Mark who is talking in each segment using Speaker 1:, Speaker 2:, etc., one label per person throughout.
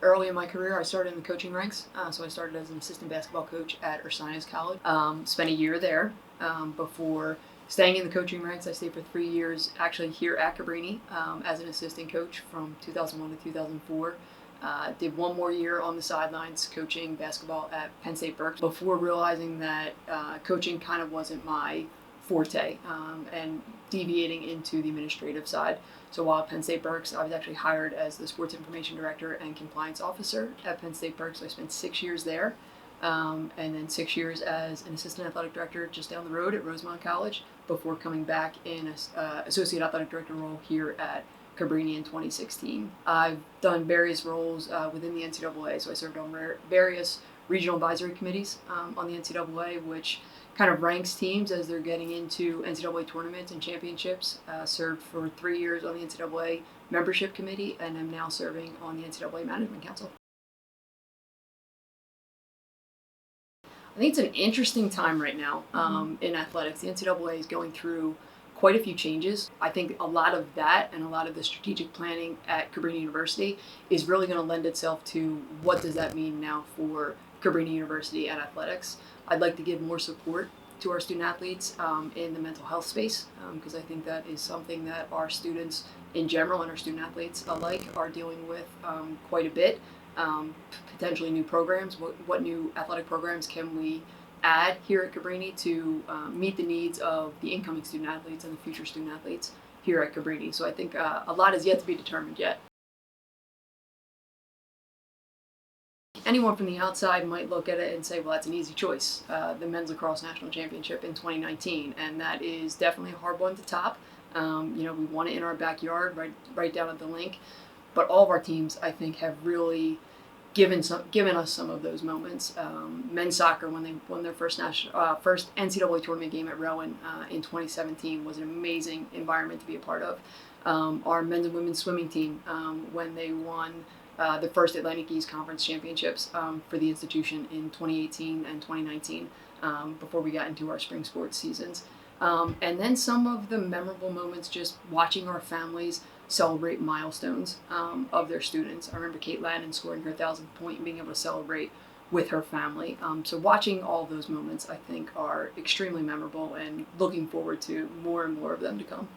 Speaker 1: Early in my career, I started in the coaching ranks. So I started as an assistant basketball coach at Ursinus College. Spent a year there before staying in the coaching ranks. I stayed for 3 years actually here at Cabrini as an assistant coach from 2001 to 2004. Did one more year on the sidelines coaching basketball at Penn State Berks before realizing that coaching kind of wasn't my forte and deviating into the administrative side. So while at Penn State Berks, I was actually hired as the sports information director and compliance officer at Penn State Berks. So I spent 6 years there, and then 6 years as an assistant athletic director just down the road at Rosemont College before coming back in an associate athletic director role here at Cabrini in 2016. I've done various roles within the NCAA, so I served on various regional advisory committees on the NCAA, which kind of ranks teams as they're getting into NCAA tournaments and championships. Served for 3 years on the NCAA membership committee, and am now serving on the NCAA Management Council. I think it's an interesting time right now in athletics. The NCAA is going through quite a few changes. I think a lot of that and a lot of the strategic planning at Cabrini University is really going to lend itself to what does that mean now for Cabrini University and athletics. I'd like to give more support to our student athletes in the mental health space because I think that is something that our students in general and our student athletes alike are dealing with quite a bit. Potentially new programs. What new athletic programs can we add here at Cabrini to meet the needs of the incoming student athletes and the future student athletes here at Cabrini? So I think a lot is yet to be determined yet. Anyone from the outside might look at it and say, well, that's an easy choice, the men's lacrosse national championship in 2019, and that is definitely a hard one to top. We won it in our backyard, right down at the link, but all of our teams, I think, have really given us some of those moments. Men's soccer, when they won their first NCAA tournament game at Rowan in 2017, was an amazing environment to be a part of. Our men's and women's swimming team, when they won the first Atlantic East Conference Championships for the institution in 2018 and 2019 before we got into our spring sports seasons. And then some of the memorable moments just watching our families celebrate milestones of their students. I remember Kate Lannon scoring her 1,000th point and being able to celebrate with her family. So watching all of those moments, I think, are extremely memorable and looking forward to more and more of them to come.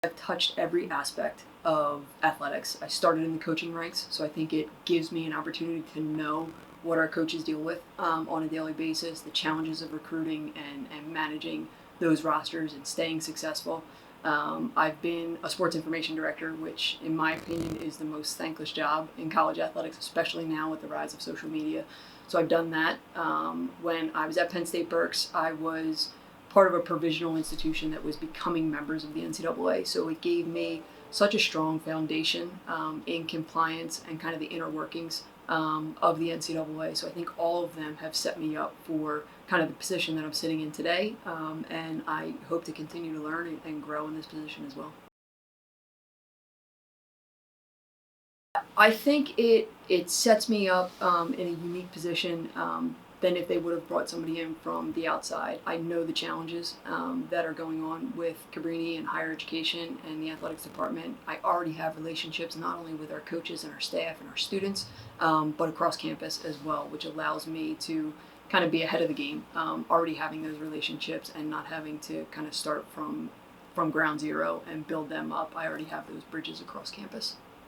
Speaker 1: I've touched every aspect of athletics. I started in the coaching ranks, so I think it gives me an opportunity to know what our coaches deal with on a daily basis, the challenges of recruiting and managing those rosters and staying successful. I've been a sports information director, which in my opinion is the most thankless job in college athletics, especially now with the rise of social media. So I've done that. When I was at Penn State Berks, I was part of a provisional institution that was becoming members of the NCAA. So it gave me such a strong foundation in compliance and kind of the inner workings of the NCAA. So I think all of them have set me up for kind of the position that I'm sitting in today. And I hope to continue to learn and grow in this position as well. I think it sets me up in a unique position than if they would have brought somebody in from the outside. I know the challenges that are going on with Cabrini and higher education and the athletics department. I already have relationships not only with our coaches and our staff and our students, but across campus as well, which allows me to kind of be ahead of the game, already having those relationships and not having to kind of start from ground zero and build them up. I already have those bridges across campus.